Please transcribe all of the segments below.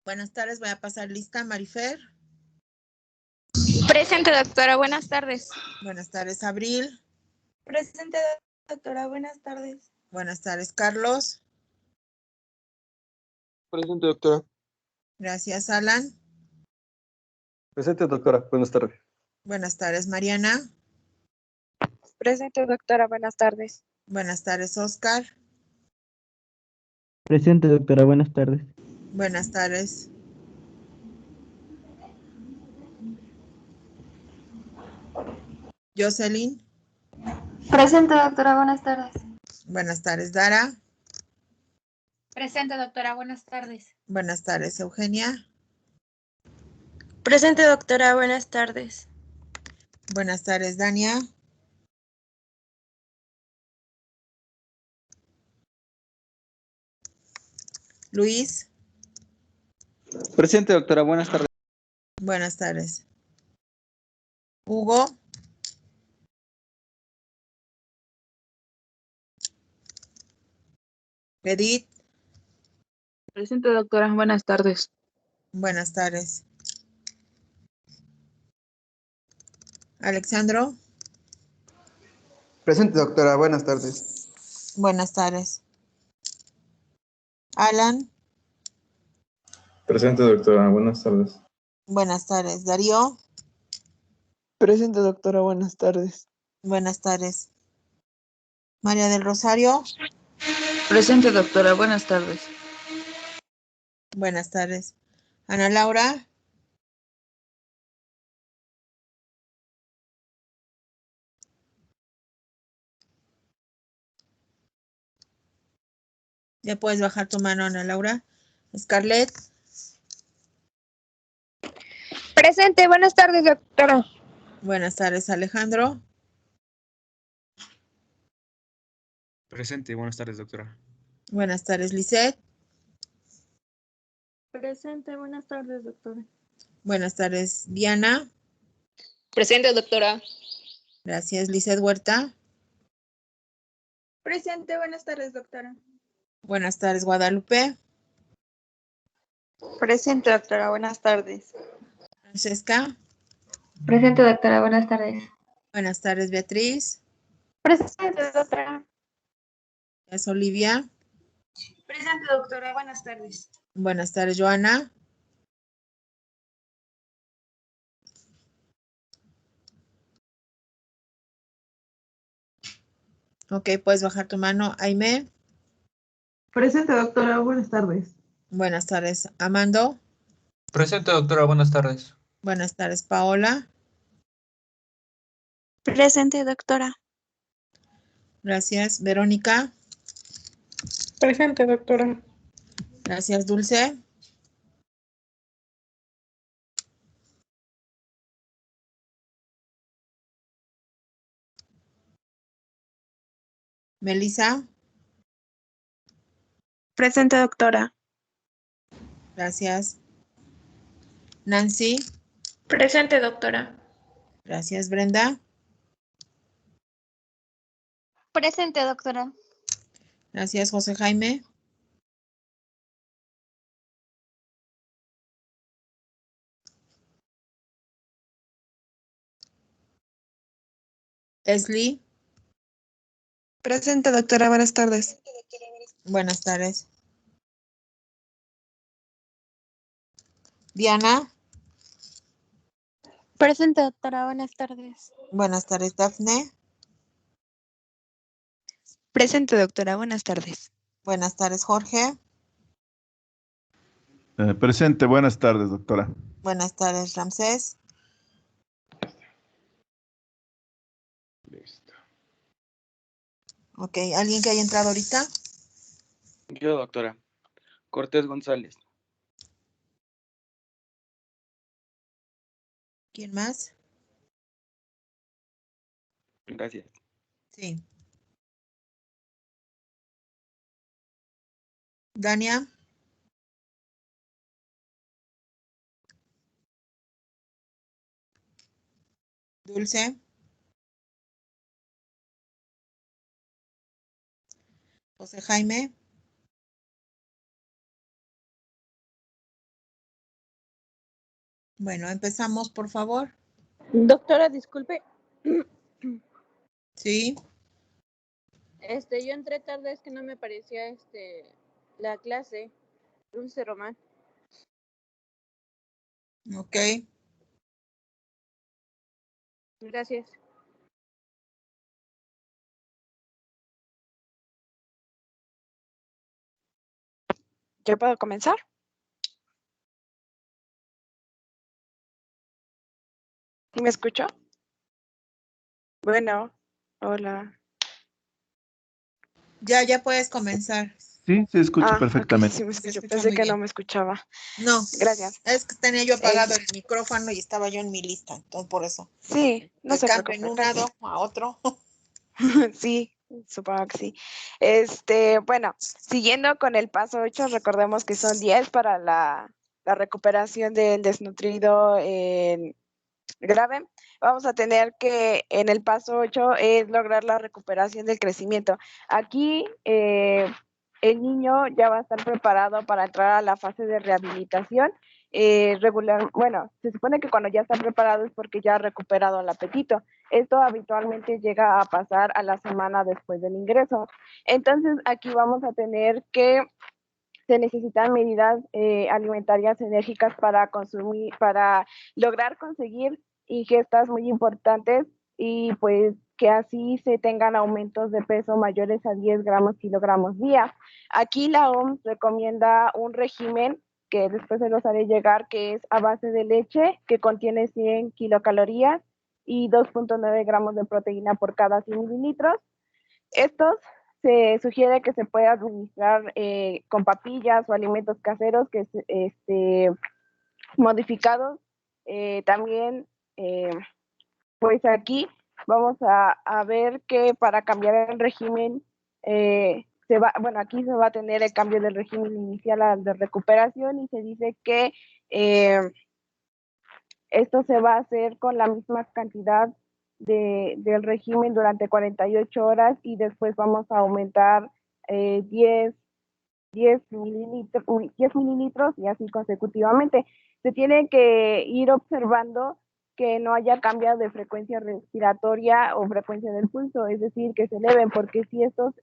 Buenas tardes, voy a pasar lista. Marifer. Presente, doctora. Buenas tardes. Buenas tardes, Abril. Presente, doctora. Buenas tardes. Buenas tardes, Carlos. Presente, doctora. Gracias, Alan. Presente, doctora. Buenas tardes. Buenas tardes, Mariana. Presente, doctora. Buenas tardes. Buenas tardes, Oscar. Presente, doctora. Buenas tardes. Buenas tardes. Jocelyn. Presente, doctora. Buenas tardes. Buenas tardes, Dara. Presente, doctora. Buenas tardes. Buenas tardes, Eugenia. Presente, doctora. Buenas tardes. Buenas tardes, Dania. Luis. Presente, doctora. Buenas tardes. Buenas tardes. Hugo. Edith. Presente, doctora. Buenas tardes. Buenas tardes. Alexandro. Presente, doctora. Buenas tardes. Buenas tardes. Alan. Presente, doctora. Buenas tardes. Buenas tardes. Darío. Presente, doctora. Buenas tardes. Buenas tardes. María del Rosario. Presente, doctora. Buenas tardes. Buenas tardes. Ana Laura. Ya puedes bajar tu mano, Ana Laura. Scarlett. Presente. Buenas tardes, doctora. Buenas tardes, Alejandro. Presente, buenas tardes, doctora. Buenas tardes, Lisette. Presente. Buenas tardes, doctora. Buenas tardes, Diana. Presente, doctora. Gracias, Lisette Huerta. Presente. Buenas tardes, doctora. Buenas tardes, Guadalupe. Presente, doctora. Buenas tardes. Francesca. Presente, doctora. Buenas tardes. Buenas tardes, Beatriz. Presente, doctora. Es Olivia. Presente, doctora. Buenas tardes. Buenas tardes, Joana. Ok, puedes bajar tu mano. Aime. Presente, doctora. Buenas tardes. Buenas tardes, Amando. Presente, doctora. Buenas tardes. Buenas tardes, Paola. Presente, doctora. Gracias, Verónica. Presente, doctora. Gracias, Dulce. Melissa. Presente, doctora. Gracias. Nancy. Presente, doctora. Gracias, Brenda. Presente, doctora. Gracias, José Jaime. Esli. Presente, doctora. Buenas tardes. Buenas tardes. Diana. Presente, doctora. Buenas tardes. Buenas tardes, Dafne. Presente, doctora. Buenas tardes. Buenas tardes, Jorge. Presente, buenas tardes, doctora. Buenas tardes, Ramsés. Listo. Ok, ¿alguien que haya entrado ahorita? Yo, doctora. Cortés González. ¿Quién más? Gracias. Sí. Dania. Dulce. José Jaime. Bueno, empezamos, por favor. Doctora, disculpe. Sí. Yo entré tarde, es que no me parecía la clase. Dulce Román. Ok. Gracias. ¿Ya puedo comenzar? ¿Sí me escucho? Bueno, hola. Ya puedes comenzar. Sí, se escucha Ok, perfectamente. sí me Se escucho. escucha Pensé muy que bien. no me escuchaba. No, Gracias. es que tenía yo apagado el micrófono y estaba yo en mi lista, entonces por eso. Sí, no Me se cambio en preocupe. un lado a otro. Sí, supongo que sí. Bueno, siguiendo con el paso 8, recordemos que son 10 para la recuperación del desnutrido grave. Vamos a tener que en el paso 8 es lograr la recuperación del crecimiento. Aquí el niño ya va a estar preparado para entrar a la fase de rehabilitación. Bueno, se supone que cuando ya está preparado es porque ya ha recuperado el apetito. Esto habitualmente llega a pasar a la semana después del ingreso. Entonces aquí vamos a tener que se necesitan medidas alimentarias enérgicas para consumir, para lograr conseguir ingestas muy importantes y pues que así se tengan aumentos de peso mayores a 10 gramos kilogramos día. Aquí la OMS recomienda un régimen que después se los haré llegar, que es a base de leche, que contiene 100 kilocalorías y 2.9 gramos de proteína por cada 100 mililitros. Estos se sugiere que se puede administrar con papillas o alimentos caseros que modificados. También, pues aquí vamos a ver que para cambiar el régimen, aquí se va a tener el cambio del régimen inicial al de recuperación y se dice que esto se va a hacer con la misma cantidad del régimen durante 48 horas y después vamos a aumentar 10 mililitros y así consecutivamente. Se tiene que ir observando que no haya cambio de frecuencia respiratoria o frecuencia del pulso, es decir, que se eleven, porque si estos,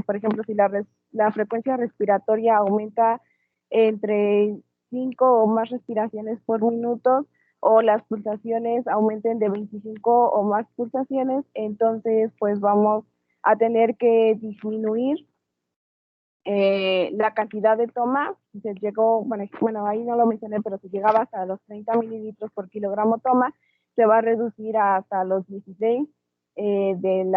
por ejemplo, si la frecuencia respiratoria aumenta entre 5 o más respiraciones por minuto, o las pulsaciones aumenten de 25 o más pulsaciones, entonces pues vamos a tener que disminuir la cantidad de toma. Se llegó, bueno, ahí no lo mencioné, pero si llegaba hasta los 30 mililitros por kilogramo toma, se va a reducir hasta los 16 del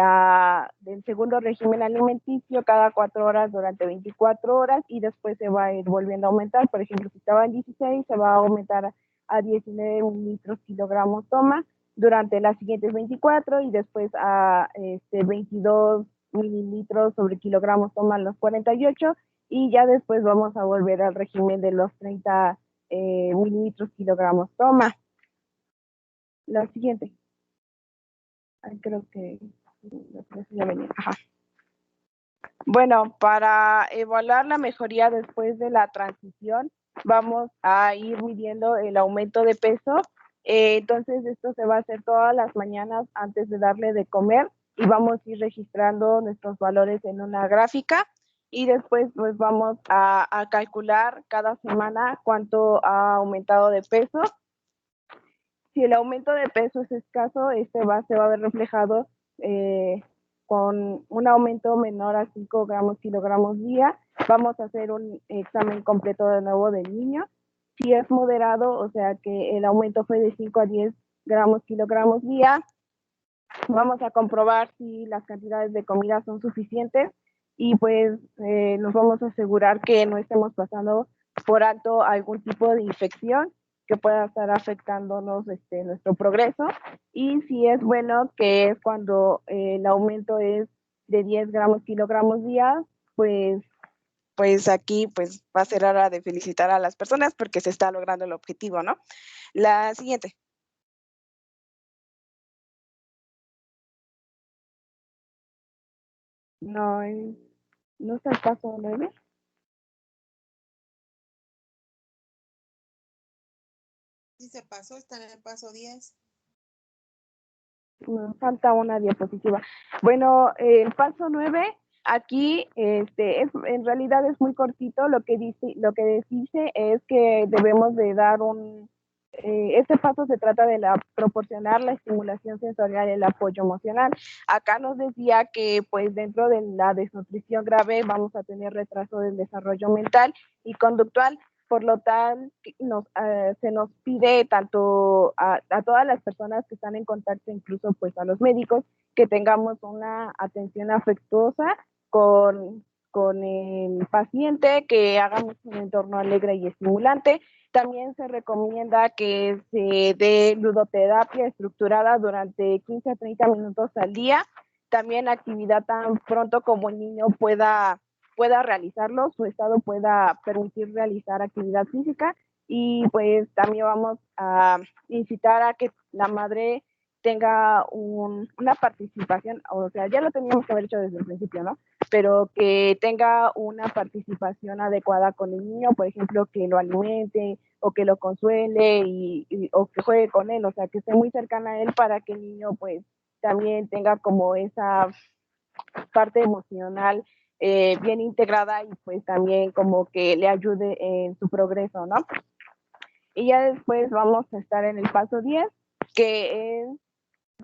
segundo régimen alimenticio cada 4 horas durante 24 horas y después se va a ir volviendo a aumentar. Por ejemplo, si estaba en 16, se va a aumentar a 19 mililitros kilogramos toma durante las siguientes 24 y después a 22 mililitros sobre kilogramos toman los 48 y ya después vamos a volver al régimen de los 30 mililitros kilogramos toma. La siguiente. Creo que ya venía. Ajá. Bueno, para evaluar la mejoría después de la transición, vamos a ir midiendo el aumento de peso. Entonces, esto se va a hacer todas las mañanas antes de darle de comer y vamos a ir registrando nuestros valores en una gráfica y después pues vamos a calcular cada semana cuánto ha aumentado de peso. Si el aumento de peso es escaso, se va a ver reflejado con un aumento menor a 5 gramos kilogramos día. Vamos a hacer un examen completo de nuevo del niño. Si es moderado, o sea que el aumento fue de 5 a 10 gramos kilogramos día, vamos a comprobar si las cantidades de comida son suficientes y pues nos vamos a asegurar que no estemos pasando por alto algún tipo de infección que pueda estar afectándonos nuestro progreso y si es bueno, que es cuando el aumento es de 10 gramos kilogramos día, pues aquí pues va a ser hora de felicitar a las personas porque se está logrando el objetivo, ¿no? La siguiente. No, no es el paso 9. Sí se pasó, está en el paso 10. Me falta una diapositiva. Bueno, el paso 9, aquí en realidad es muy cortito. Lo que dice es que debemos de dar este paso se trata de proporcionar la estimulación sensorial y el apoyo emocional. Acá nos decía que pues dentro de la desnutrición grave vamos a tener retraso del desarrollo mental y conductual. Por lo tal, se nos pide tanto a todas las personas que están en contacto, incluso pues a los médicos, que tengamos una atención afectuosa con el paciente, que hagamos un entorno alegre y estimulante. También se recomienda que se dé ludoterapia estructurada durante 15 a 30 minutos al día. También actividad tan pronto como el niño pueda realizarlo, su estado pueda permitir realizar actividad física, y pues también vamos a incitar a que la madre tenga una participación, o sea, ya lo teníamos que haber hecho desde el principio, ¿no? Pero que tenga una participación adecuada con el niño, por ejemplo, que lo alimente o que lo consuele o que juegue con él, o sea, que esté muy cercana a él para que el niño pues también tenga como esa parte emocional bien integrada y pues también como que le ayude en su progreso, ¿no? Y ya después vamos a estar en el paso 10, que es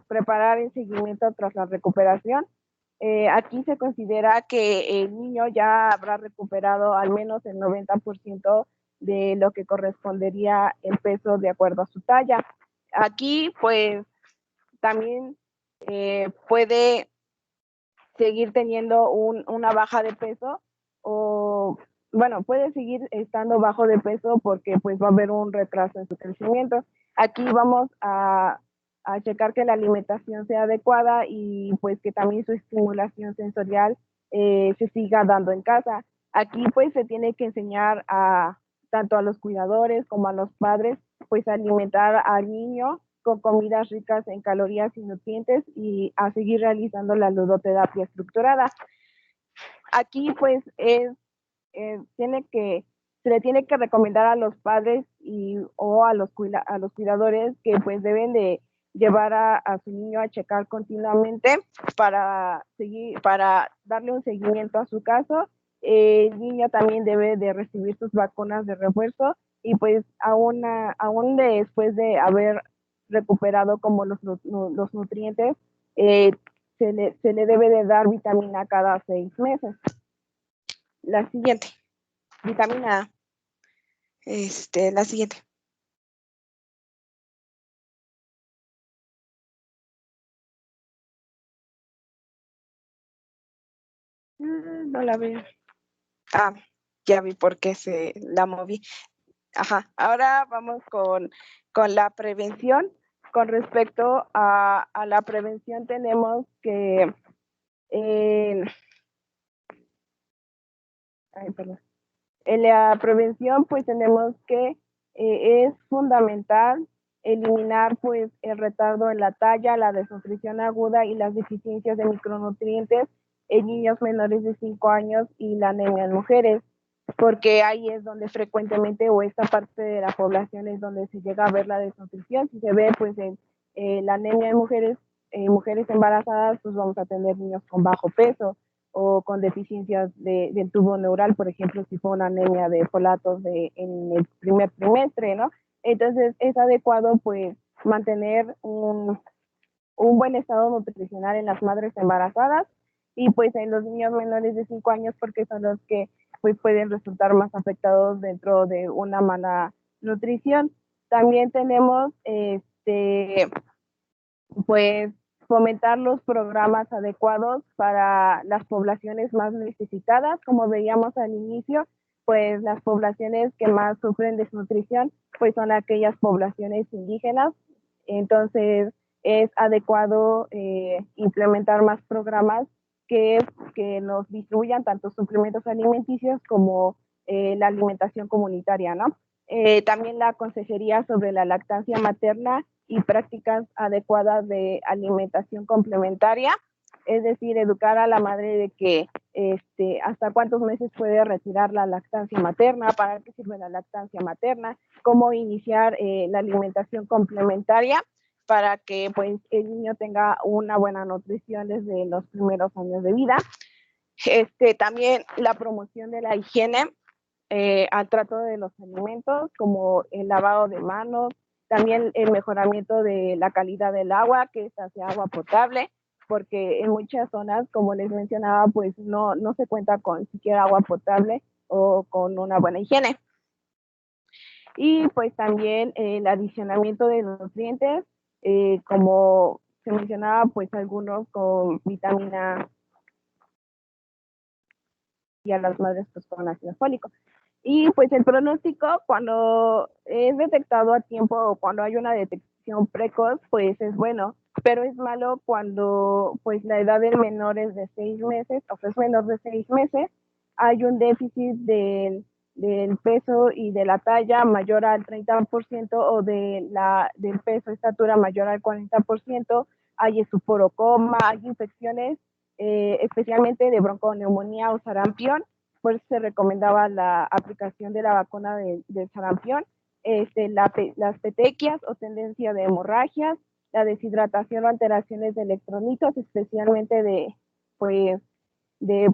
preparar el seguimiento tras la recuperación. Aquí se considera que el niño ya habrá recuperado al menos el 90% de lo que correspondería el peso de acuerdo a su talla. Aquí pues también puede seguir teniendo una baja de peso, o bueno, puede seguir estando bajo de peso porque pues va a haber un retraso en su crecimiento. Aquí vamos a checar que la alimentación sea adecuada y pues que también su estimulación sensorial se siga dando en casa. Aquí pues se tiene que enseñar tanto a los cuidadores como a los padres pues alimentar al niño con comidas ricas en calorías y nutrientes, y a seguir realizando la ludoterapia estructurada. Aquí pues se le tiene que recomendar a los padres o a los cuidadores que pues deben de llevar a su niño a checar continuamente para darle un seguimiento a su caso. El niño también debe de recibir sus vacunas de refuerzo, y pues aún después de haber recuperado como los nutrientes, se le debe de dar vitamina cada 6 meses. La siguiente, vitamina A. La siguiente. No la veo. Ah, ya vi por qué se la moví. Ajá, ahora vamos con la prevención. Con respecto a la prevención, tenemos que en la prevención pues tenemos que es fundamental eliminar pues el retardo en la talla, la desnutrición aguda y las deficiencias de micronutrientes en niños menores de 5 años y la anemia en mujeres, porque ahí es donde frecuentemente, o esta parte de la población es donde se llega a ver la desnutrición. Si se ve pues en la anemia en mujeres embarazadas, pues vamos a tener niños con bajo peso o con deficiencias del tubo neural, por ejemplo, si fue una anemia de folatos en el primer trimestre, ¿no? Entonces es adecuado pues mantener un buen estado nutricional en las madres embarazadas y pues en los niños menores de 5 años, porque son los que pues pueden resultar más afectados dentro de una mala nutrición. También tenemos pues fomentar los programas adecuados para las poblaciones más necesitadas. Como veíamos al inicio, pues las poblaciones que más sufren desnutrición pues son aquellas poblaciones indígenas. Entonces es adecuado implementar más programas que nos distribuyan tanto suplementos alimenticios como la alimentación comunitaria, ¿no? También la consejería sobre la lactancia materna y prácticas adecuadas de alimentación complementaria, es decir, educar a la madre de que hasta cuántos meses puede retirar la lactancia materna, para qué sirve la lactancia materna, cómo iniciar la alimentación complementaria para que pues el niño tenga una buena nutrición desde los primeros años de vida. También la promoción de la higiene al trato de los alimentos, como el lavado de manos, también el mejoramiento de la calidad del agua, que esta sea agua potable, porque en muchas zonas, como les mencionaba, pues no se cuenta con siquiera agua potable o con una buena higiene. Y pues también el adicionamiento de nutrientes, como se mencionaba, pues algunos con vitamina y a las madres pues con ácido fólico. Y pues el pronóstico, cuando es detectado a tiempo o cuando hay una detección precoz, pues es bueno, pero es malo cuando pues la edad del menor es de 6 meses, o sea, es menor de 6 meses, hay un déficit del peso y de la talla mayor al 30% o del peso y estatura mayor al 40%, hay esuporocoma, hay infecciones, especialmente de bronconeumonía o sarampión. Por eso se recomendaba la aplicación de la vacuna del sarampión, las petequias o tendencia de hemorragias, la deshidratación o alteraciones de electrolitos, especialmente de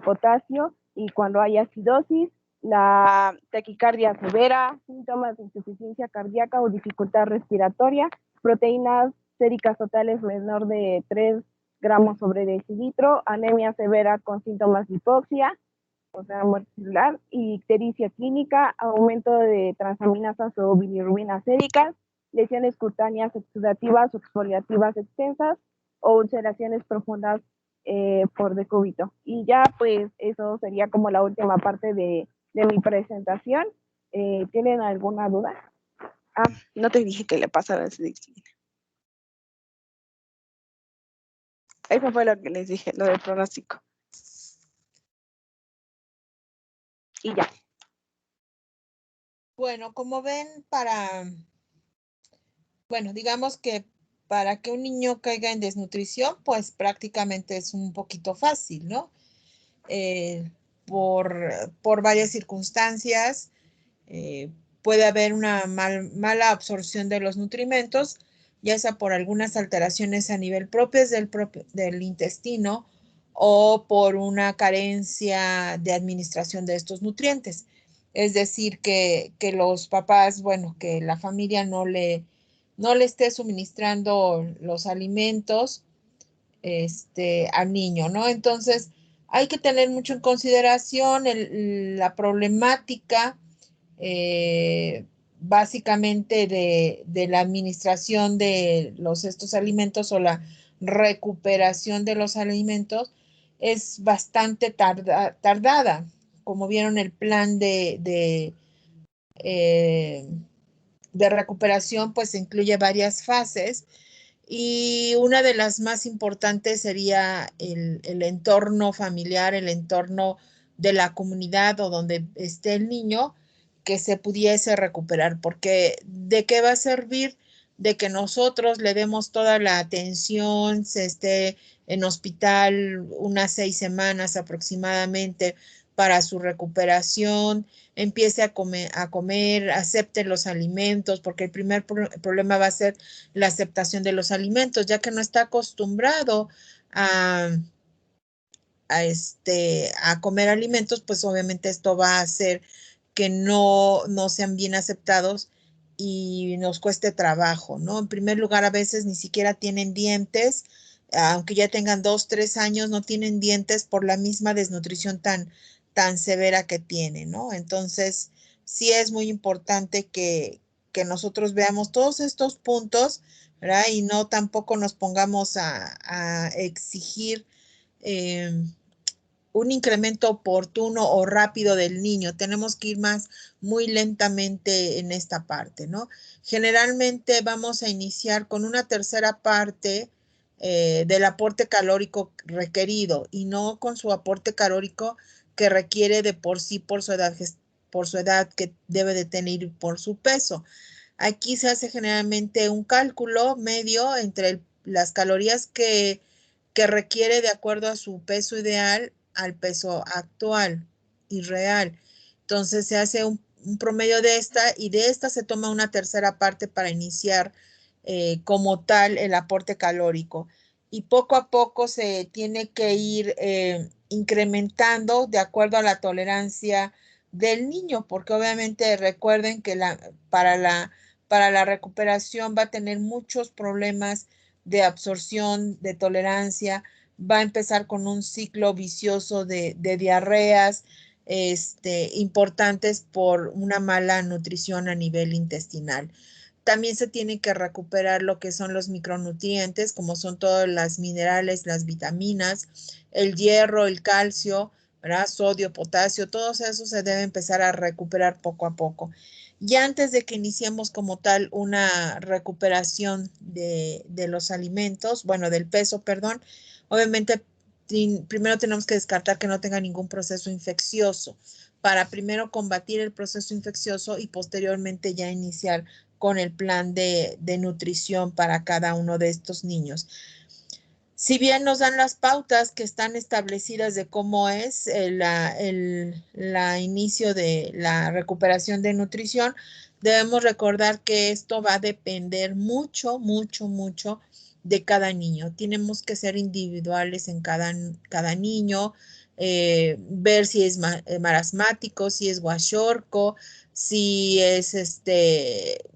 potasio, y cuando hay acidosis, la taquicardia severa, síntomas de insuficiencia cardíaca o dificultad respiratoria, proteínas séricas totales menor de 3 gramos sobre decilitro, anemia severa con síntomas de hipoxia, o sea, muerte celular, y ictericia clínica, aumento de transaminasas o bilirrubinas séricas, lesiones cutáneas exudativas o exfoliativas extensas, o ulceraciones profundas por decúbito. Y ya, pues, eso sería como la última parte de mi presentación. ¿Tienen alguna duda? Ah, no te dije que le pasara ese dictamen. Eso fue lo que les dije, lo del pronóstico. Y ya. Bueno, como ven, digamos que para que un niño caiga en desnutrición, pues prácticamente es un poquito fácil, ¿no? Por varias circunstancias, puede haber una mala absorción de los nutrimentos, ya sea por algunas alteraciones a nivel propias del intestino o por una carencia de administración de estos nutrientes. Es decir, que los papás, que la familia no le esté suministrando los alimentos al niño, ¿no? Entonces, hay que tener mucho en consideración la problemática básicamente de la administración de estos alimentos o la recuperación de los alimentos es bastante tardada. Como vieron, el plan de recuperación pues incluye varias fases, y una de las más importantes sería el entorno familiar, el entorno de la comunidad o donde esté el niño, que se pudiese recuperar, porque ¿de qué va a servir de que nosotros le demos toda la atención, se esté en hospital unas 6 semanas aproximadamente para su recuperación, empiece a comer, acepte los alimentos, porque el primer problema va a ser la aceptación de los alimentos, ya que no está acostumbrado a comer alimentos, pues obviamente esto va a hacer que no sean bien aceptados y nos cueste trabajo, ¿no? En primer lugar, a veces ni siquiera tienen dientes, aunque ya tengan 2, 3 años, no tienen dientes por la misma desnutrición tan severa que tienen, ¿no? Entonces, sí es muy importante que nosotros veamos todos estos puntos, ¿verdad? Y no tampoco nos pongamos a exigir un incremento oportuno o rápido del niño. Tenemos que ir muy lentamente en esta parte, ¿no? Generalmente vamos a iniciar con una tercera parte del aporte calórico requerido y no con su aporte calórico que requiere de por sí por su edad que debe de tener por su peso. Aquí se hace generalmente un cálculo medio entre las calorías que requiere de acuerdo a su peso ideal al peso actual y real. Entonces se hace un promedio de esta y de esta se toma una tercera parte para iniciar como tal el aporte calórico. Y poco a poco se tiene que ir incrementando de acuerdo a la tolerancia del niño, porque obviamente recuerden que para la recuperación va a tener muchos problemas de absorción, de tolerancia, va a empezar con un ciclo vicioso de diarreas importantes por una mala nutrición a nivel intestinal. También se tiene que recuperar lo que son los micronutrientes, como son todos los minerales, las vitaminas, el hierro, el calcio, ¿verdad? Sodio, potasio, todos esos se debe empezar a recuperar poco a poco. Y antes de que iniciemos como tal una recuperación de los alimentos, bueno, del peso, perdón, obviamente primero tenemos que descartar que no tenga ningún proceso infeccioso para primero combatir el proceso infeccioso y posteriormente ya iniciar con el plan de nutrición para cada uno de estos niños. Si bien nos dan las pautas que están establecidas de cómo es la inicio de la recuperación de nutrición, debemos recordar que esto va a depender mucho, mucho, mucho de cada niño. Tenemos que ser individuales en cada niño, ver si es marasmático, si es guaxiorco, si es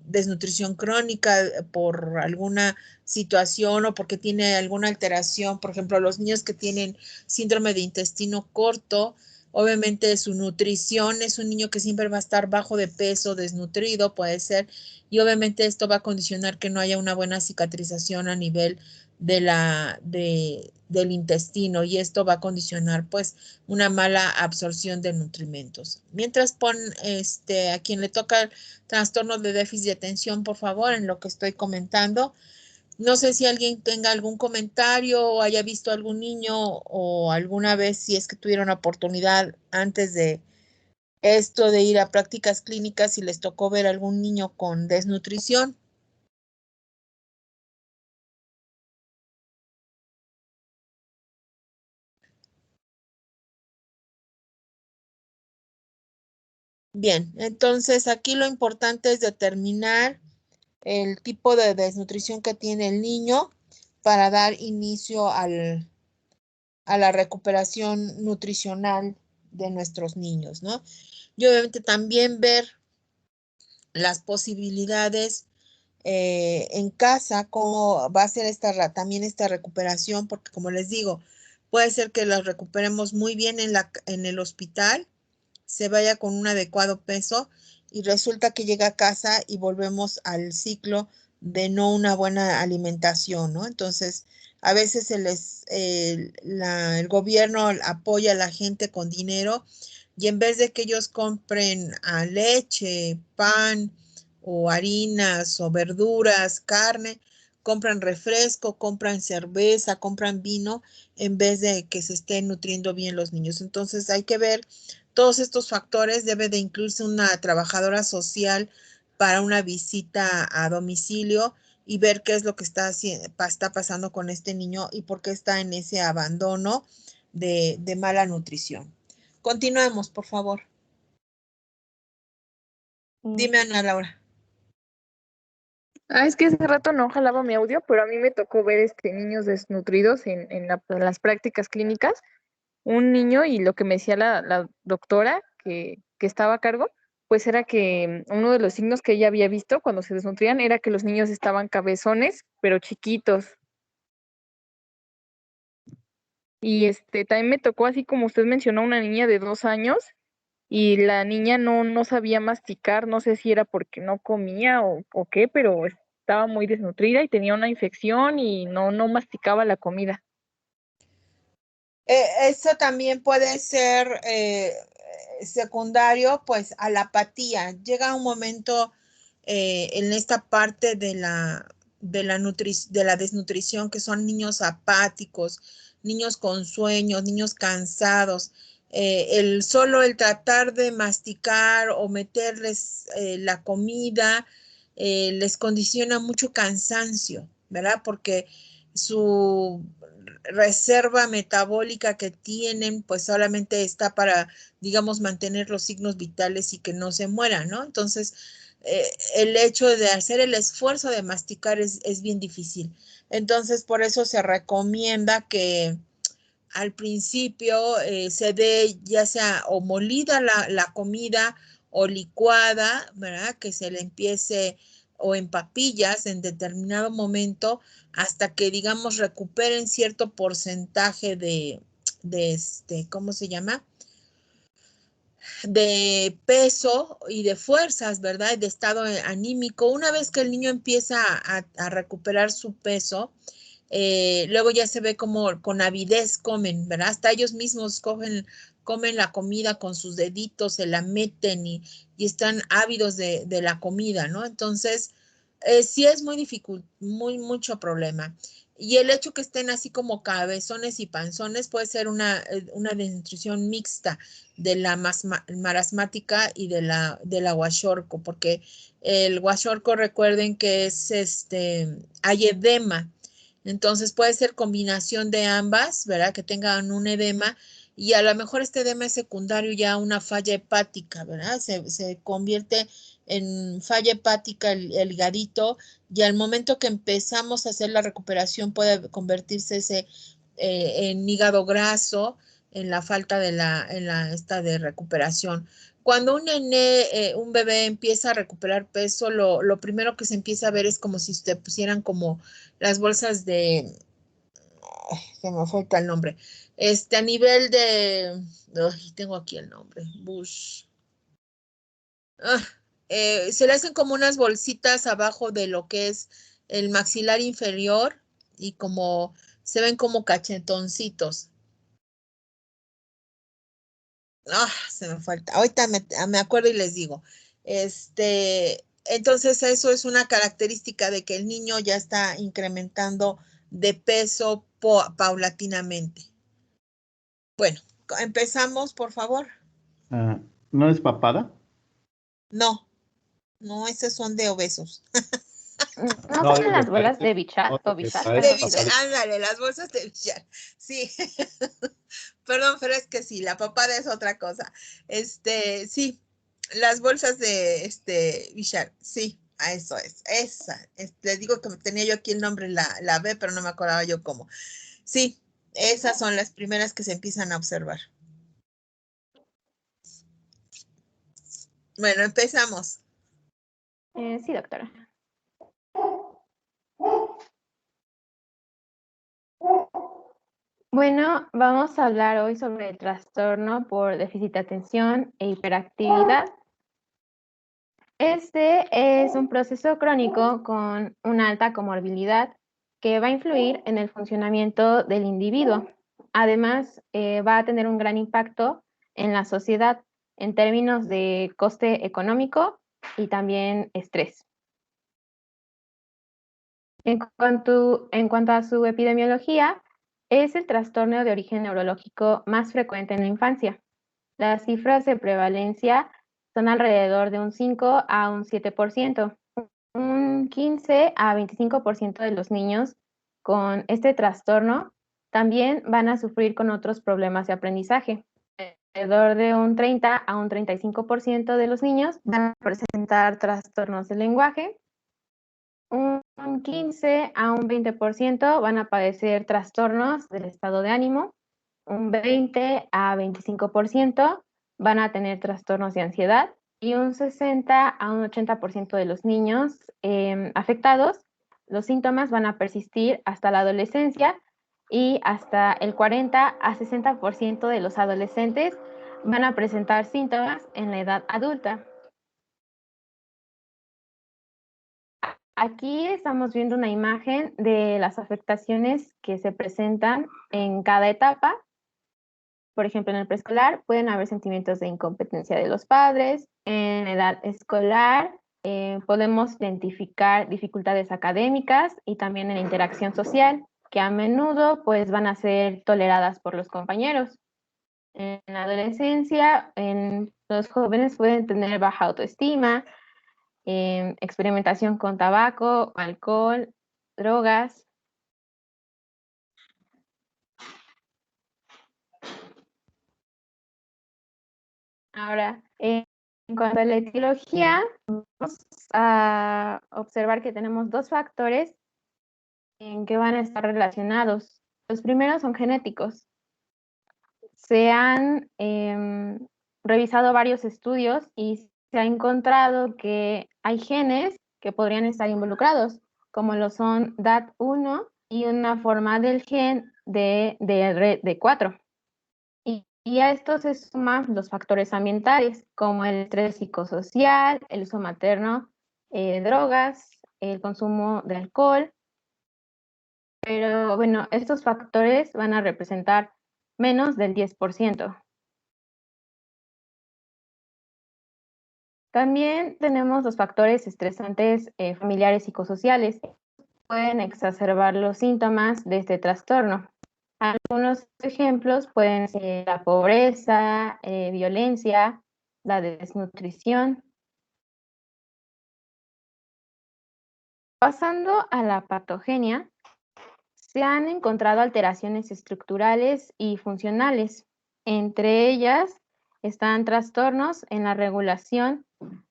desnutrición crónica por alguna situación o porque tiene alguna alteración. Por ejemplo, los niños que tienen síndrome de intestino corto, obviamente su nutrición es un niño que siempre va a estar bajo de peso, desnutrido, puede ser, y obviamente esto va a condicionar que no haya una buena cicatrización a nivel del intestino y esto va a condicionar pues una mala absorción de nutrimentos. Mientras a quien le toca trastornos de déficit de atención, por favor, en lo que estoy comentando. No sé si alguien tenga algún comentario o haya visto algún niño o alguna vez si es que tuvieron oportunidad antes de esto de ir a prácticas clínicas y les tocó ver algún niño con desnutrición. Bien, entonces aquí lo importante es determinar el tipo de desnutrición que tiene el niño para dar inicio a la recuperación nutricional de nuestros niños, ¿no? Y obviamente también ver las posibilidades en casa, cómo va a ser también esta recuperación, porque como les digo, puede ser que las recuperemos muy bien en el hospital, se vaya con un adecuado peso y resulta que llega a casa y volvemos al ciclo de no una buena alimentación, ¿no? Entonces, a veces el gobierno apoya a la gente con dinero y en vez de que ellos compren leche, pan o harinas o verduras, carne, compran refresco, compran cerveza, compran vino en vez de que se estén nutriendo bien los niños. Entonces hay que ver todos estos factores. Debe de incluirse una trabajadora social para una visita a domicilio y ver qué es lo que está pasando con este niño y por qué está en ese abandono de mala nutrición. Continuemos, por favor. Dime, Ana Laura. Es que hace rato no jalaba mi audio, pero a mí me tocó ver niños desnutridos en las prácticas clínicas. Un niño, y lo que me decía la doctora que estaba a cargo, pues era que uno de los signos que ella había visto cuando se desnutrían era que los niños estaban cabezones, pero chiquitos. Y también me tocó, así como usted mencionó, una niña de 2 años y la niña no sabía masticar, no sé si era porque no comía o qué, pero estaba muy desnutrida y tenía una infección y no masticaba la comida. Eso también puede ser secundario, pues, a la apatía. Llega un momento en esta parte de la desnutrición que son niños apáticos, niños con sueños, niños cansados. Solo el tratar de masticar o meterles la comida les condiciona mucho cansancio, ¿verdad? Porque su reserva metabólica que tienen, pues solamente está para, digamos, mantener los signos vitales y que no se mueran, ¿no? Entonces, el hecho de hacer el esfuerzo de masticar es bien difícil. Entonces, por eso se recomienda que al principio se dé ya sea o molida la comida o licuada, ¿verdad? Que se le empiece o en papillas en determinado momento hasta que, digamos, recuperen cierto porcentaje de ¿cómo se llama? De peso y de fuerzas, ¿verdad? Y de estado anímico. Una vez que el niño empieza a recuperar su peso, luego ya se ve como con avidez comen, ¿verdad? Hasta ellos mismos comen la comida con sus deditos, se la meten y están ávidos de la comida, ¿no? Entonces, sí es muy difícil, mucho problema. Y el hecho que estén así como cabezones y panzones puede ser una desnutrición mixta de la marasmática y de la huashiorkor, porque el huashiorkor, recuerden que es hay edema. Entonces puede ser combinación de ambas, ¿verdad? Que tengan un edema y a lo mejor este edema es secundario ya a una falla hepática, ¿verdad? Se convierte en falla hepática el hígadito y al momento que empezamos a hacer la recuperación puede convertirse en hígado graso en la falta de esta de recuperación. Cuando un bebé empieza a recuperar peso, lo primero que se empieza a ver es como si te pusieran como las bolsas se me falta el nombre, a nivel tengo aquí el nombre, Bush. Se le hacen como unas bolsitas abajo de lo que es el maxilar inferior y como se ven como cachetoncitos. Se me falta. Ahorita me acuerdo y les digo. Entonces eso es una característica de que el niño ya está incrementando de peso paulatinamente. Bueno, empezamos, por favor. ¿No es papada? No, esos son de obesos. ¿No son las bolas de Bichat o Bichat? Ándale, las bolsas de Bichat. Sí. Perdón, pero es que sí, la papada es otra cosa. Sí, las bolsas de Bichat, sí, a eso es. Esa. Les digo que tenía yo aquí el nombre, la B, pero no me acordaba yo cómo. Sí, esas son las primeras que se empiezan a observar. Bueno, empezamos. Sí, doctora. Bueno, vamos a hablar hoy sobre el trastorno por déficit de atención e hiperactividad. Este es un proceso crónico con una alta comorbilidad que va a influir en el funcionamiento del individuo. Además, va a tener un gran impacto en la sociedad en términos de coste económico y también estrés. En cuanto a su epidemiología, es el trastorno de origen neurológico más frecuente en la infancia. Las cifras de prevalencia son alrededor de un 5 a un 7%. Un 15 a 25% de los niños con este trastorno también van a sufrir con otros problemas de aprendizaje. Alrededor de un 30 a un 35% de los niños van a presentar trastornos del lenguaje. Un 15 a un 20% van a padecer trastornos del estado de ánimo. Un 20 a 25% van a tener trastornos de ansiedad y un 60 a un 80% de los niños afectados, los síntomas van a persistir hasta la adolescencia y hasta el 40 a 60% de los adolescentes van a presentar síntomas en la edad adulta. Aquí estamos viendo una imagen de las afectaciones que se presentan en cada etapa. Por ejemplo, en el preescolar pueden haber sentimientos de incompetencia de los padres. En edad escolar podemos identificar dificultades académicas y también en la interacción social, que a menudo pues van a ser toleradas por los compañeros. En la adolescencia, los jóvenes pueden tener baja autoestima, experimentación con tabaco, alcohol, drogas. Ahora, en cuanto a la etiología, vamos a observar que tenemos dos factores en que van a estar relacionados. Los primeros son genéticos. Se han revisado varios estudios y se ha encontrado que hay genes que podrían estar involucrados, como lo son DAT1 y una forma del gen de DR4. Y a esto se suman los factores ambientales, como el estrés psicosocial, el uso materno, drogas, el consumo de alcohol. Pero bueno, estos factores van a representar menos del 10%. También tenemos los factores estresantes familiares psicosociales. Pueden exacerbar los síntomas de este trastorno. Algunos ejemplos pueden ser la pobreza, violencia, la desnutrición. Pasando a la patogenia, se han encontrado alteraciones estructurales y funcionales. Entre ellas están trastornos en la regulación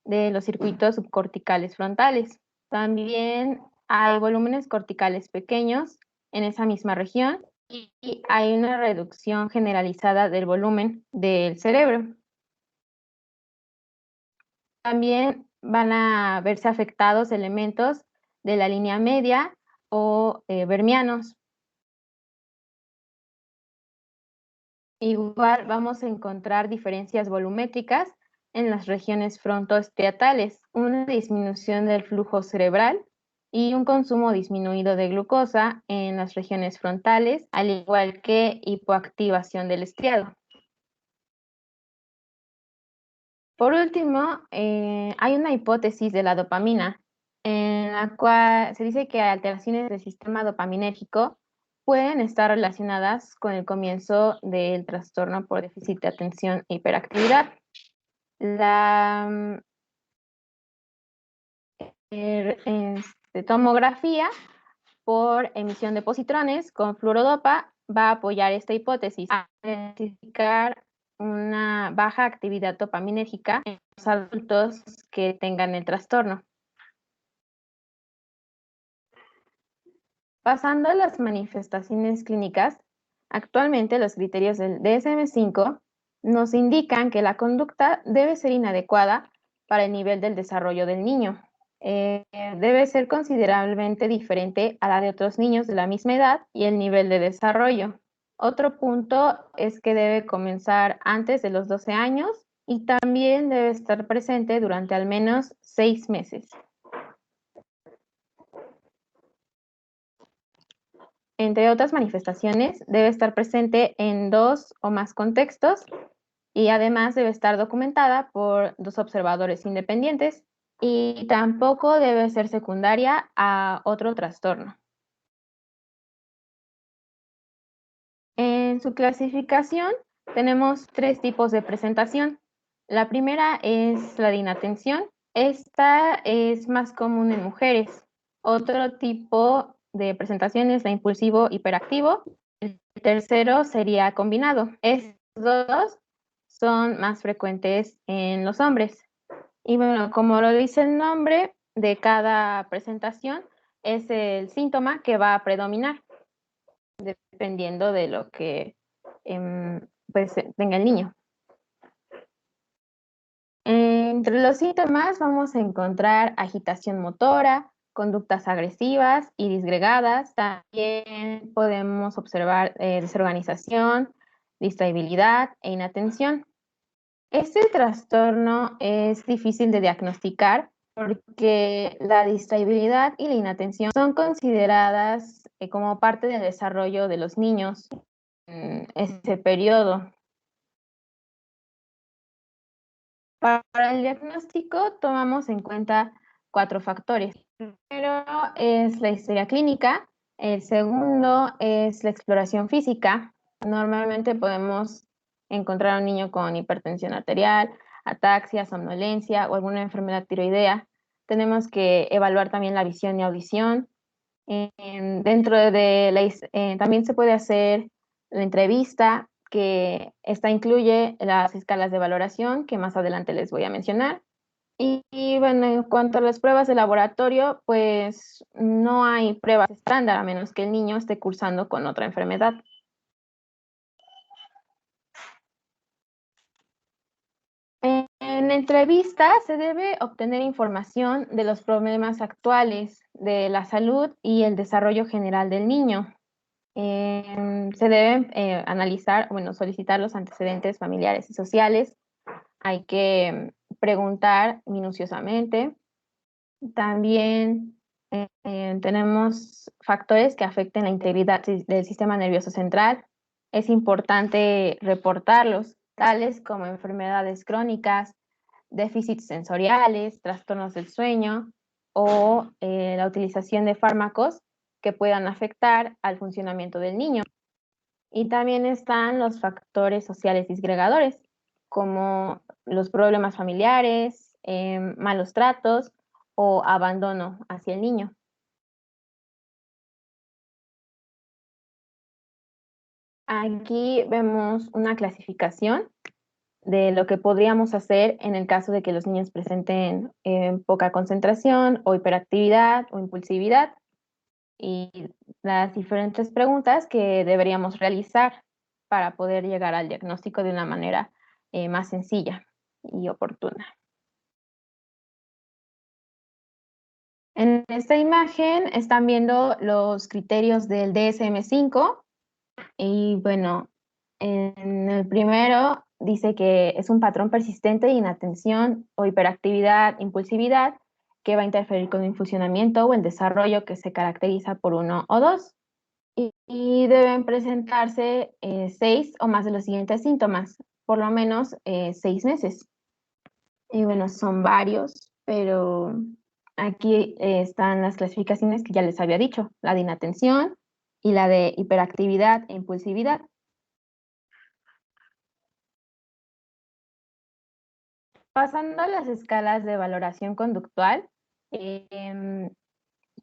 de los circuitos subcorticales frontales. También hay volúmenes corticales pequeños en esa misma región y hay una reducción generalizada del volumen del cerebro. También van a verse afectados elementos de la línea media o vermianos. Igual vamos a encontrar diferencias volumétricas en las regiones frontoestriatales, una disminución del flujo cerebral y un consumo disminuido de glucosa en las regiones frontales, al igual que hipoactivación del estriado. Por último, hay una hipótesis de la dopamina, en la cual se dice que alteraciones del sistema dopaminérgico pueden estar relacionadas con el comienzo del trastorno por déficit de atención e hiperactividad. La tomografía por emisión de positrones con fluorodopa va a apoyar esta hipótesis, a identificar una baja actividad dopaminérgica en los adultos que tengan el trastorno. Pasando a las manifestaciones clínicas, actualmente los criterios del DSM-5 nos indican que la conducta debe ser inadecuada para el nivel del desarrollo del niño. Debe ser considerablemente diferente a la de otros niños de la misma edad y el nivel de desarrollo. Otro punto es que debe comenzar antes de los 12 años y también debe estar presente durante al menos 6 meses. Entre otras manifestaciones, debe estar presente en 2 o más contextos y además debe estar documentada por 2 observadores independientes y tampoco debe ser secundaria a otro trastorno. En su clasificación tenemos 3 tipos de presentación. La primera es la de inatención. Esta es más común en mujeres. Otro tipo de presentación es la impulsivo hiperactivo. El tercero sería combinado. Estos dos son más frecuentes en los hombres. Y bueno, como lo dice el nombre de cada presentación, es el síntoma que va a predominar, dependiendo de lo que pues, tenga el niño. Entre los síntomas vamos a encontrar agitación motora, conductas agresivas y disgregadas. También podemos observar desorganización, distraibilidad e inatención. Este trastorno es difícil de diagnosticar porque la distraibilidad y la inatención son consideradas como parte del desarrollo de los niños en ese periodo. Para el diagnóstico tomamos en cuenta 4 factores. El primero es la historia clínica, el segundo es la exploración física. Normalmente podemos encontrar a un niño con hipertensión arterial, ataxia, somnolencia o alguna enfermedad tiroidea. Tenemos que evaluar también la visión y audición. Dentro de también se puede hacer la entrevista, que esta incluye las escalas de valoración que más adelante les voy a mencionar. Y bueno, en cuanto a las pruebas de laboratorio, pues no hay pruebas estándar a menos que el niño esté cursando con otra enfermedad. En entrevista se debe obtener información de los problemas actuales de la salud y el desarrollo general del niño. Se deben analizar, bueno, solicitar los antecedentes familiares y sociales. Hay que preguntar minuciosamente. También tenemos factores que afecten la integridad del sistema nervioso central. Es importante reportarlos, tales como enfermedades crónicas, déficits sensoriales, trastornos del sueño o la utilización de fármacos que puedan afectar al funcionamiento del niño. Y también están los factores sociales disgregadores, como los problemas familiares, malos tratos o abandono hacia el niño. Aquí vemos una clasificación de lo que podríamos hacer en el caso de que los niños presenten poca concentración o hiperactividad o impulsividad, y las diferentes preguntas que deberíamos realizar para poder llegar al diagnóstico de una manera más sencilla y oportuna. En esta imagen están viendo los criterios del DSM-5 y bueno, en el primero dice que es un patrón persistente de inatención o hiperactividad, impulsividad, que va a interferir con el funcionamiento o el desarrollo que se caracteriza por 1 o 2. Y deben presentarse 6 o más de los siguientes síntomas, por lo menos 6 meses. Y bueno, son varios, pero aquí están las clasificaciones que ya les había dicho, la de inatención y la de hiperactividad e impulsividad. Pasando a las escalas de valoración conductual,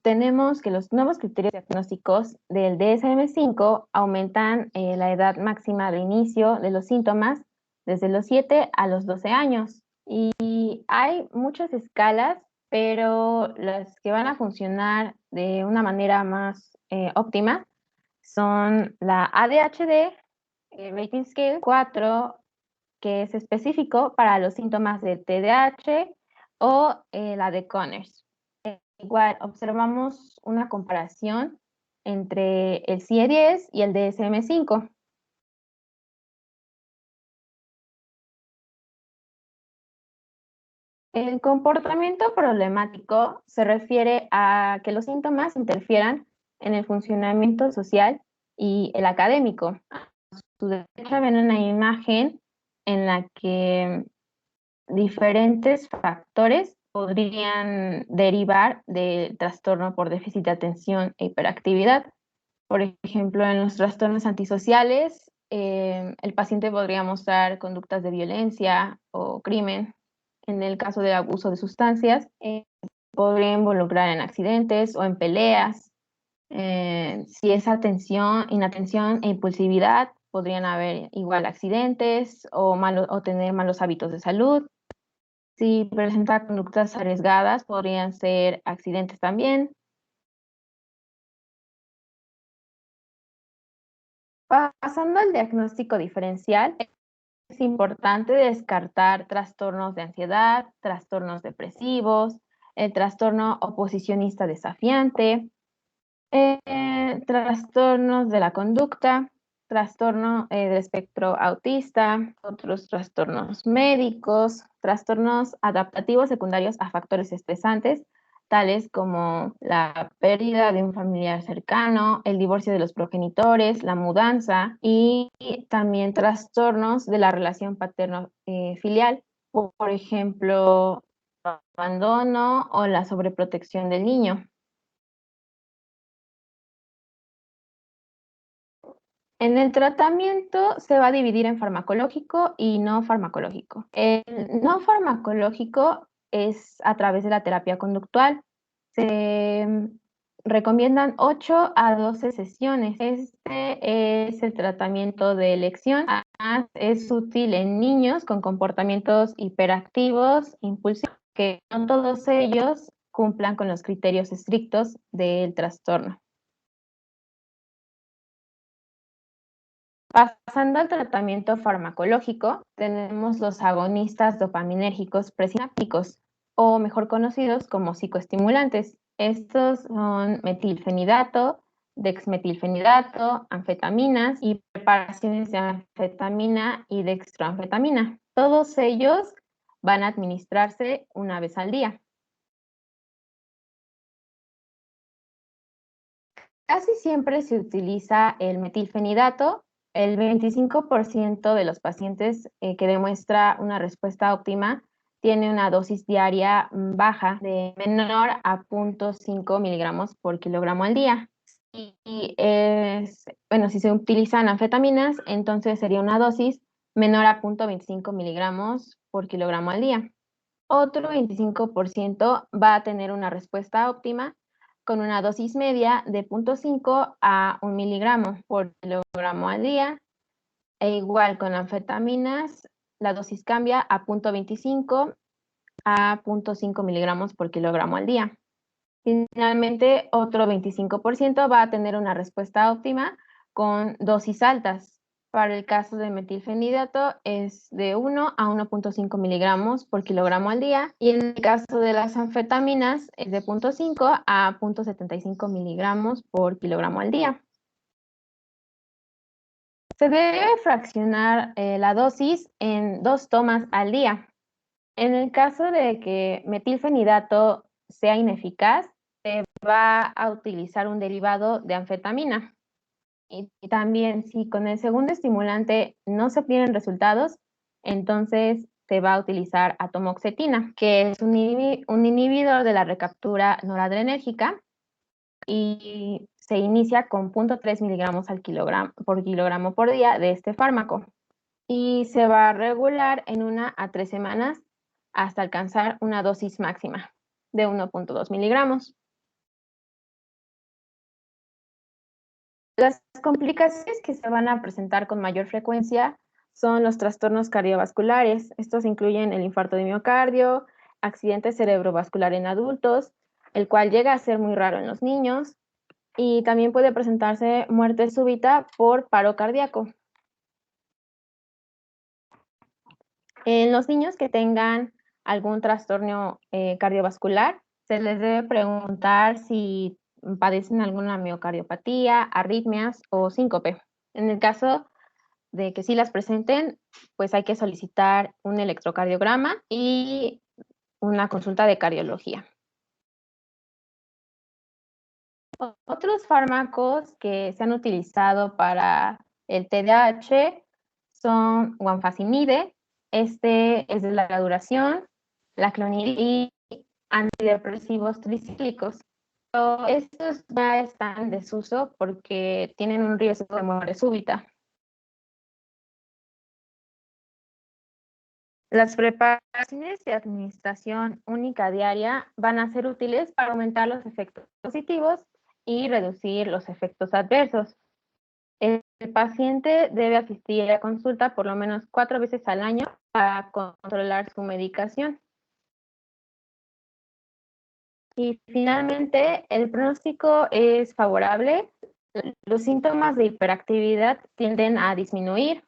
tenemos que los nuevos criterios diagnósticos del DSM-5 aumentan la edad máxima de inicio de los síntomas desde los 7 a los 12 años. Y hay muchas escalas, pero las que van a funcionar de una manera más óptima son la ADHD, Rating Scale 4, que es específico para los síntomas de TDAH, o la de Conners. Igual observamos una comparación entre el CIE-10 y el DSM-5. El comportamiento problemático se refiere a que los síntomas interfieran en el funcionamiento social y el académico. A su derecha ven una imagen en la que diferentes factores podrían derivar del trastorno por déficit de atención e hiperactividad. Por ejemplo, en los trastornos antisociales, el paciente podría mostrar conductas de violencia o crimen. En el caso de abuso de sustancias, podría involucrar en accidentes o en peleas. Si es inatención e impulsividad, podrían haber igual accidentes o tener malos hábitos de salud. Si presenta conductas arriesgadas, podrían ser accidentes también. Pasando al diagnóstico diferencial, es importante descartar trastornos de ansiedad, trastornos depresivos, el trastorno oposicionista desafiante, trastornos de la conducta, trastorno del espectro autista, otros trastornos médicos, trastornos adaptativos secundarios a factores estresantes, tales como la pérdida de un familiar cercano, el divorcio de los progenitores, la mudanza y también trastornos de la relación paterno-filial, por ejemplo, abandono o la sobreprotección del niño. En el tratamiento se va a dividir en farmacológico y no farmacológico. El no farmacológico es a través de la terapia conductual. Se recomiendan 8 a 12 sesiones. Este es el tratamiento de elección. Además, es útil en niños con comportamientos hiperactivos, impulsivos, que no todos ellos cumplan con los criterios estrictos del trastorno. Pasando al tratamiento farmacológico, tenemos los agonistas dopaminérgicos presinápticos, o mejor conocidos como psicoestimulantes. Estos son metilfenidato, dexmetilfenidato, anfetaminas y preparaciones de anfetamina y dextroanfetamina. Todos ellos van a administrarse una vez al día. Casi siempre se utiliza el metilfenidato. El 25% de los pacientes que demuestra una respuesta óptima tiene una dosis diaria baja de menor a 0.5 miligramos por kilogramo al día. Si se utilizan anfetaminas, entonces sería una dosis menor a 0.25 miligramos por kilogramo al día. Otro 25% va a tener una respuesta óptima con una dosis media de 0.5 a 1 miligramo por kilogramo al día. E igual con anfetaminas, la dosis cambia a 0.25 a 0.5 miligramos por kilogramo al día. Finalmente, otro 25% va a tener una respuesta óptima con dosis altas. Para el caso de metilfenidato es de 1 a 1.5 miligramos por kilogramo al día, y en el caso de las anfetaminas es de 0.5 a 0.75 miligramos por kilogramo al día. Se debe fraccionar la dosis en 2 tomas al día. En el caso de que metilfenidato sea ineficaz, se va a utilizar un derivado de anfetamina. Y también, si con el segundo estimulante no se obtienen resultados, entonces se va a utilizar atomoxetina, que es un inhibidor de la recaptura noradrenérgica, y se inicia con 0.3 miligramos por kilogramo por día de este fármaco. Y se va a regular en 1 a 3 semanas hasta alcanzar una dosis máxima de 1.2 miligramos. Las complicaciones que se van a presentar con mayor frecuencia son los trastornos cardiovasculares. Estos incluyen el infarto de miocardio, accidente cerebrovascular en adultos, el cual llega a ser muy raro en los niños, y también puede presentarse muerte súbita por paro cardíaco. En los niños que tengan algún trastorno cardiovascular, se les debe preguntar si padecen alguna miocardiopatía, arritmias o síncope. En el caso de que sí las presenten, pues hay que solicitar un electrocardiograma y una consulta de cardiología. Otros fármacos que se han utilizado para el TDAH son guanfacimide, este es de larga duración, la clonidina y antidepresivos tricíclicos. Pero estos ya están en desuso porque tienen un riesgo de muerte súbita. Las preparaciones de administración única diaria van a ser útiles para aumentar los efectos positivos y reducir los efectos adversos. El paciente debe asistir a consulta por lo menos 4 veces al año para controlar su medicación. Y finalmente, el pronóstico es favorable. Los síntomas de hiperactividad tienden a disminuir.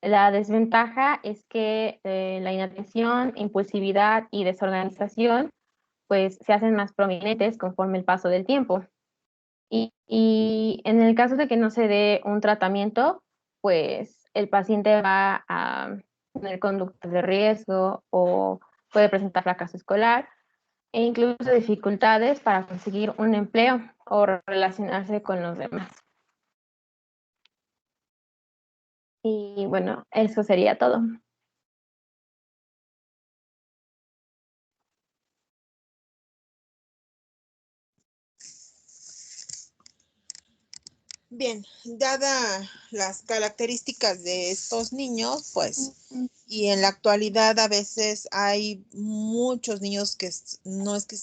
La desventaja es que la inatención, impulsividad y desorganización pues se hacen más prominentes conforme el paso del tiempo. Y en el caso de que no se dé un tratamiento, pues el paciente va a tener conductas de riesgo o puede presentar fracaso escolar e incluso dificultades para conseguir un empleo o relacionarse con los demás. Y bueno, eso sería todo. Bien, dada las características de estos niños, pues, y en la actualidad a veces hay muchos niños que no es que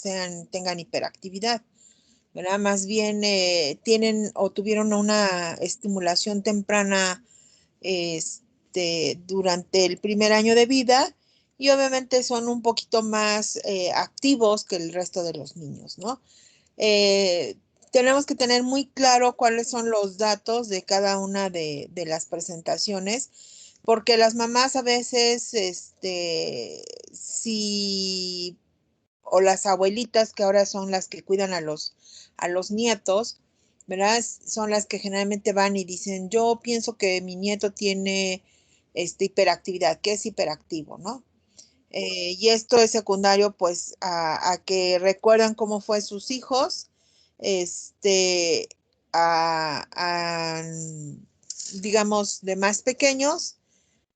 tengan hiperactividad. ¿verdad? Más bien tienen o tuvieron una estimulación temprana durante el primer año de vida y obviamente son un poquito más activos que el resto de los niños, ¿no? Tenemos que tener muy claro cuáles son los datos de cada una de las presentaciones, porque las mamás a veces, si, o las abuelitas que ahora son las que cuidan a los nietos, ¿verdad? Son las que generalmente van y dicen, yo pienso que mi nieto tiene hiperactividad. ¿Qué es hiperactivo, no? Y esto es secundario, pues, a que recuerdan cómo fue sus hijos, digamos, de más pequeños,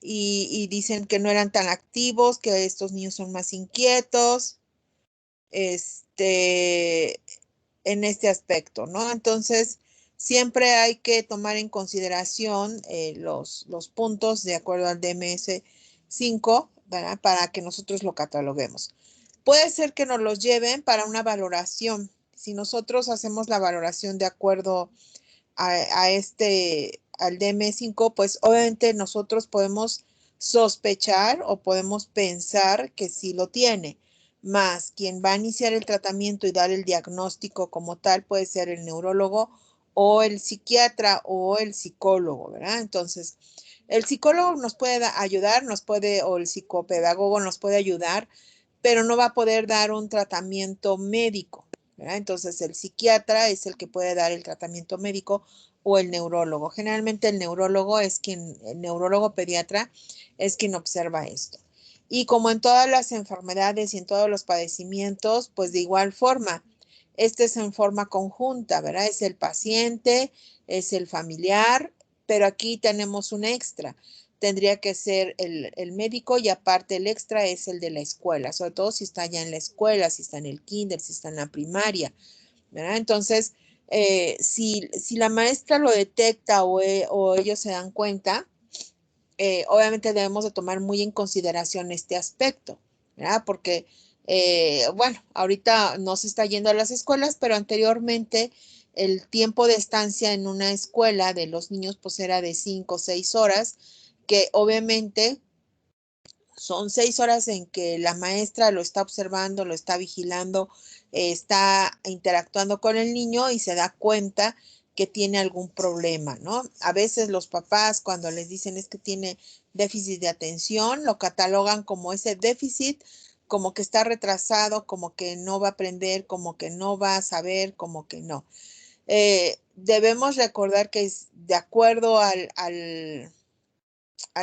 y dicen que no eran tan activos, que estos niños son más inquietos, en este aspecto, ¿no? Entonces, siempre hay que tomar en consideración los puntos de acuerdo al DMS-5, ¿verdad? Para que nosotros lo cataloguemos. Puede ser que nos los lleven para una valoración. Si nosotros hacemos la valoración de acuerdo al DM5, pues obviamente nosotros podemos sospechar o podemos pensar que sí lo tiene. Más quien va a iniciar el tratamiento y dar el diagnóstico como tal puede ser el neurólogo o el psiquiatra o el psicólogo, ¿verdad? Entonces, el psicólogo nos puede ayudar, o el psicopedagogo nos puede ayudar, pero no va a poder dar un tratamiento médico, ¿verdad? Entonces, el psiquiatra es el que puede dar el tratamiento médico o el neurólogo. Generalmente el neurólogo pediatra es quien observa esto. Y como en todas las enfermedades y en todos los padecimientos, pues de igual forma, este es en forma conjunta, ¿verdad? Es el paciente, es el familiar, pero aquí tenemos un extra. Tendría que ser el médico y aparte el extra es el de la escuela, sobre todo si está ya en la escuela, si está en el kinder, si está en la primaria, ¿verdad? Entonces, si la maestra lo detecta o ellos se dan cuenta, obviamente debemos de tomar muy en consideración este aspecto, ¿verdad? Porque, bueno, ahorita no se está yendo a las escuelas, pero anteriormente el tiempo de estancia en una escuela de los niños pues era de 5 o 6 horas, que obviamente son 6 horas en que la maestra lo está observando, lo está vigilando, está interactuando con el niño y se da cuenta que tiene algún problema, ¿no? A veces los papás cuando les dicen es que tiene déficit de atención, lo catalogan como ese déficit, como que está retrasado, como que no va a aprender, como que no va a saber, como que no. Debemos recordar que es de acuerdo a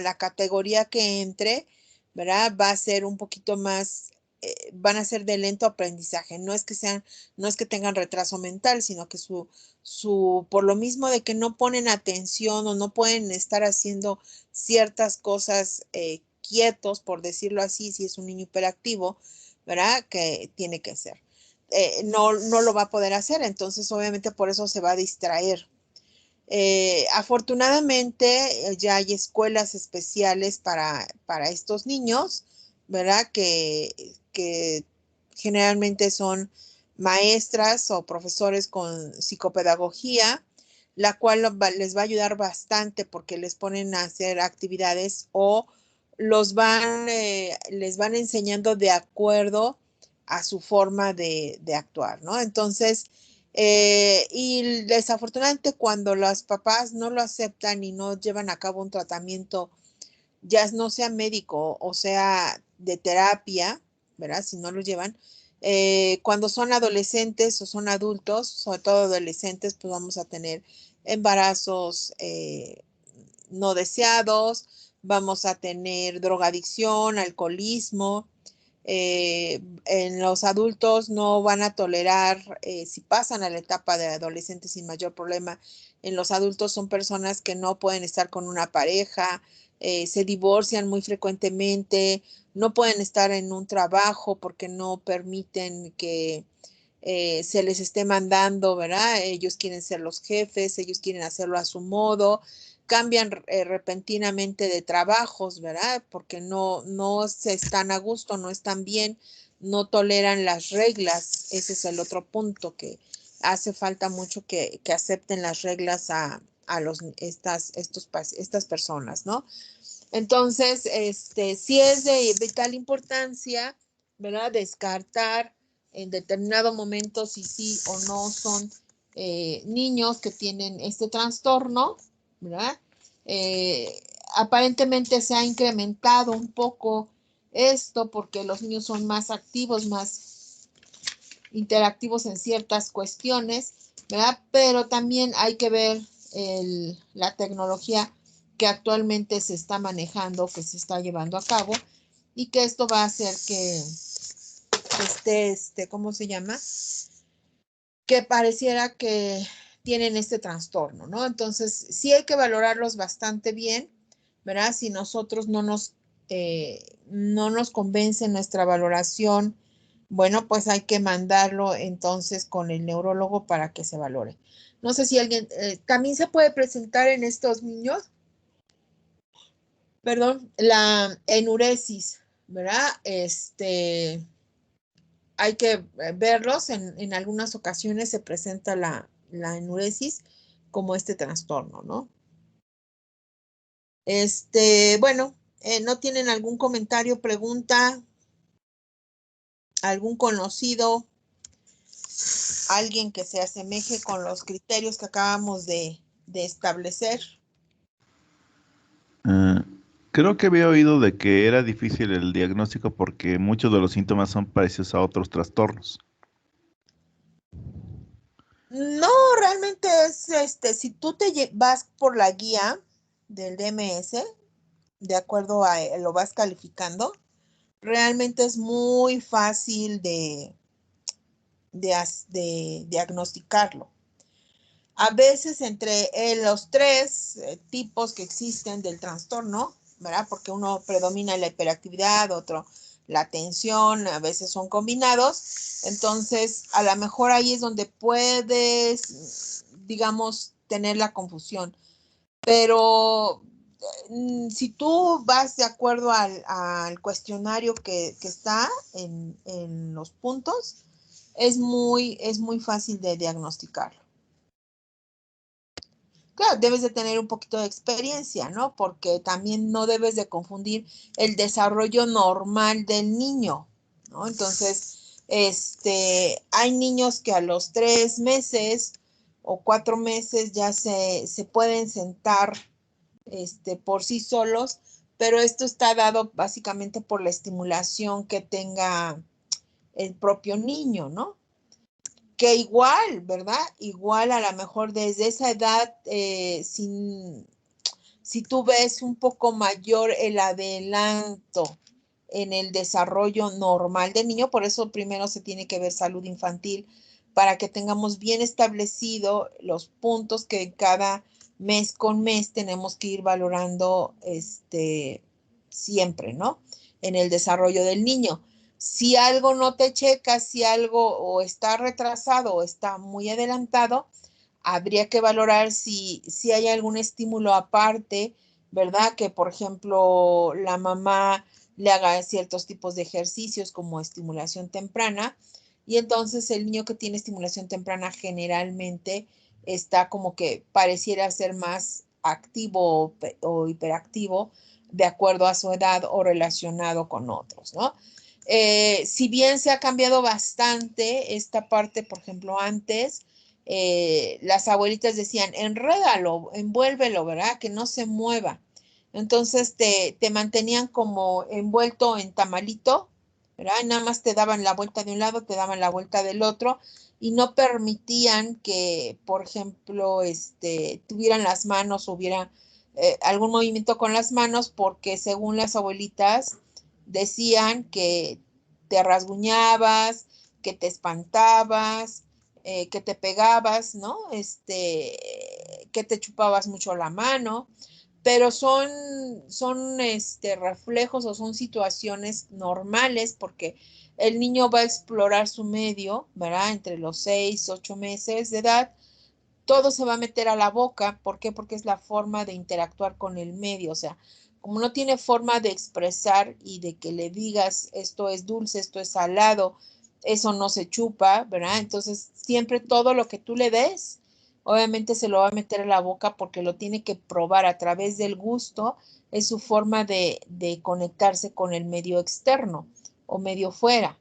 la categoría que entre, ¿verdad? Va a ser un poquito más, van a ser de lento aprendizaje. No es que tengan retraso mental, sino que por lo mismo de que no ponen atención o no pueden estar haciendo ciertas cosas quietos, por decirlo así, si es un niño hiperactivo, ¿verdad? Que tiene que ser. No lo va a poder hacer, entonces obviamente por eso se va a distraer. Afortunadamente ya hay escuelas especiales para estos niños, ¿verdad? Que generalmente son maestras o profesores con psicopedagogía, la cual les va a ayudar bastante porque les ponen a hacer actividades o les van enseñando de acuerdo a su forma de actuar, ¿no? Entonces, y desafortunadamente cuando los papás no lo aceptan y no llevan a cabo un tratamiento, ya no sea médico o sea de terapia, ¿verdad? Si no lo llevan, cuando son adolescentes o son adultos, sobre todo adolescentes, pues vamos a tener embarazos no deseados, vamos a tener drogadicción, alcoholismo. En los adultos no van a tolerar, si pasan a la etapa de adolescentes sin mayor problema, en los adultos son personas que no pueden estar con una pareja, se divorcian muy frecuentemente, no pueden estar en un trabajo porque no permiten que se les esté mandando, ¿verdad? Ellos quieren ser los jefes, ellos quieren hacerlo a su modo, cambian repentinamente de trabajos, ¿verdad? Porque no se están a gusto, no están bien, no toleran las reglas. Ese es el otro punto que hace falta mucho que acepten las reglas a estas personas, ¿no? Entonces, sí es de vital importancia, ¿verdad? Descartar en determinado momento si sí o no son niños que tienen este trastorno, ¿verdad? Aparentemente se ha incrementado un poco esto porque los niños son más activos, más interactivos en ciertas cuestiones, ¿verdad? Pero también hay que ver la tecnología que actualmente se está manejando, que se está llevando a cabo, y que esto va a hacer que ¿cómo se llama? Que pareciera que tienen este trastorno, ¿no? Entonces, sí hay que valorarlos bastante bien, ¿verdad? Si nosotros no nos convence nuestra valoración, bueno, pues hay que mandarlo entonces con el neurólogo para que se valore. No sé si alguien, también se puede presentar en estos niños, perdón, la enuresis, ¿verdad? Hay que verlos, en algunas ocasiones se presenta la enuresis como este trastorno, ¿no? Bueno, ¿no tienen algún comentario, pregunta? ¿Algún conocido? ¿Alguien que se asemeje con los criterios que acabamos de establecer? Creo que había oído de que era difícil el diagnóstico porque muchos de los síntomas son parecidos a otros trastornos. No, realmente es, si tú vas por la guía del DMS, de acuerdo a lo vas calificando, realmente es muy fácil de diagnosticarlo. A veces entre los tres tipos que existen del trastorno, ¿verdad? Porque uno predomina la hiperactividad, otro la tensión, a veces son combinados. Entonces, a lo mejor ahí es donde puedes, digamos, tener la confusión. Pero si tú vas de acuerdo al cuestionario que está en los puntos, es muy fácil de diagnosticarlo. Claro, debes de tener un poquito de experiencia, ¿no? Porque también no debes de confundir el desarrollo normal del niño, ¿no? Entonces, hay niños que a los 3 meses o 4 meses ya se pueden sentar por sí solos, pero esto está dado básicamente por la estimulación que tenga el propio niño, ¿no? Que igual, ¿verdad? Igual a lo mejor desde esa edad, si tú ves un poco mayor el adelanto en el desarrollo normal del niño, por eso primero se tiene que ver salud infantil, para que tengamos bien establecido los puntos que cada mes con mes tenemos que ir valorando siempre, ¿no? En el desarrollo del niño. Si algo no te checa, si algo o está retrasado o está muy adelantado, habría que valorar si hay algún estímulo aparte, ¿verdad? Que, por ejemplo, la mamá le haga ciertos tipos de ejercicios como estimulación temprana, y entonces el niño que tiene estimulación temprana generalmente está como que pareciera ser más activo o hiperactivo de acuerdo a su edad o relacionado con otros, ¿no? Si bien se ha cambiado bastante esta parte, por ejemplo, antes, las abuelitas decían, enrédalo, envuélvelo, ¿verdad? Que no se mueva. Entonces te mantenían como envuelto en tamalito, ¿verdad? Y nada más te daban la vuelta de un lado, te daban la vuelta del otro, y no permitían que, por ejemplo, tuvieran las manos o hubiera algún movimiento con las manos, porque según las abuelitas decían que te rasguñabas, que te espantabas, que te pegabas, ¿no? Que te chupabas mucho la mano, pero son reflejos o son situaciones normales, porque el niño va a explorar su medio, ¿verdad? Entre los 6, 8 meses de edad, todo se va a meter a la boca. ¿Por qué? Porque es la forma de interactuar con el medio. O sea, como no tiene forma de expresar y de que le digas esto es dulce, esto es salado, eso no se chupa, ¿verdad? Entonces, siempre todo lo que tú le des, obviamente se lo va a meter a la boca porque lo tiene que probar a través del gusto, es su forma de conectarse con el medio externo o medio fuera,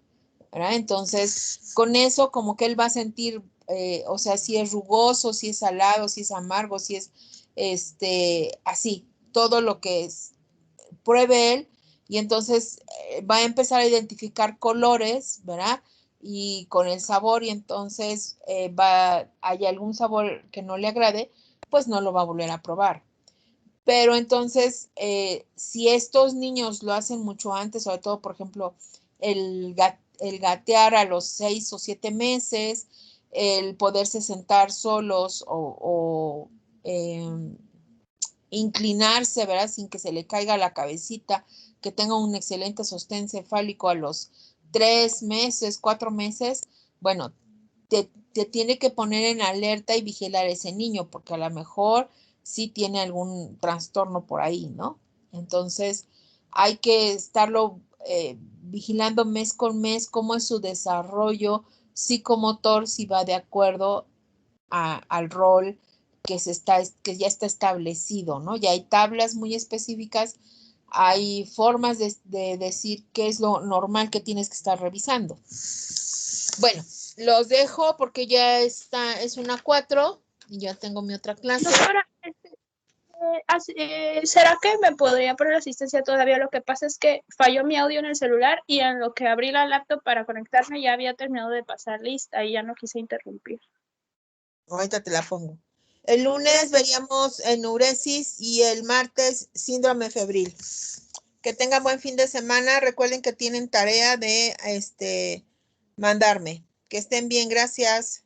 ¿verdad? Entonces, con eso como que él va a sentir, o sea, si es rugoso, si es salado, si es amargo, si es así, todo lo que es, pruebe él y entonces va a empezar a identificar colores, ¿verdad? Y con el sabor y entonces hay algún sabor que no le agrade, pues no lo va a volver a probar. Pero entonces, si estos niños lo hacen mucho antes, sobre todo, por ejemplo, el gatear a los 6 o 7 meses, el poderse sentar solos o inclinarse, ¿verdad? Sin que se le caiga la cabecita, que tenga un excelente sostén cefálico a los 3 meses, 4 meses, bueno, te tiene que poner en alerta y vigilar a ese niño, porque a lo mejor sí tiene algún trastorno por ahí, ¿no? Entonces, hay que estarlo vigilando mes con mes, cómo es su desarrollo psicomotor, si va de acuerdo al rol que ya está establecido, ¿no? Ya hay tablas muy específicas, hay formas de decir qué es lo normal que tienes que estar revisando. Bueno, los dejo porque ya es una 4 y ya tengo mi otra clase. Doctora, ¿será que me podría poner asistencia todavía? Lo que pasa es que falló mi audio en el celular y en lo que abrí la laptop para conectarme ya había terminado de pasar lista y ya no quise interrumpir. Ahorita te la pongo. El lunes veríamos enuresis y el martes síndrome febril. Que tengan buen fin de semana. Recuerden que tienen tarea de mandarme. Que estén bien, gracias.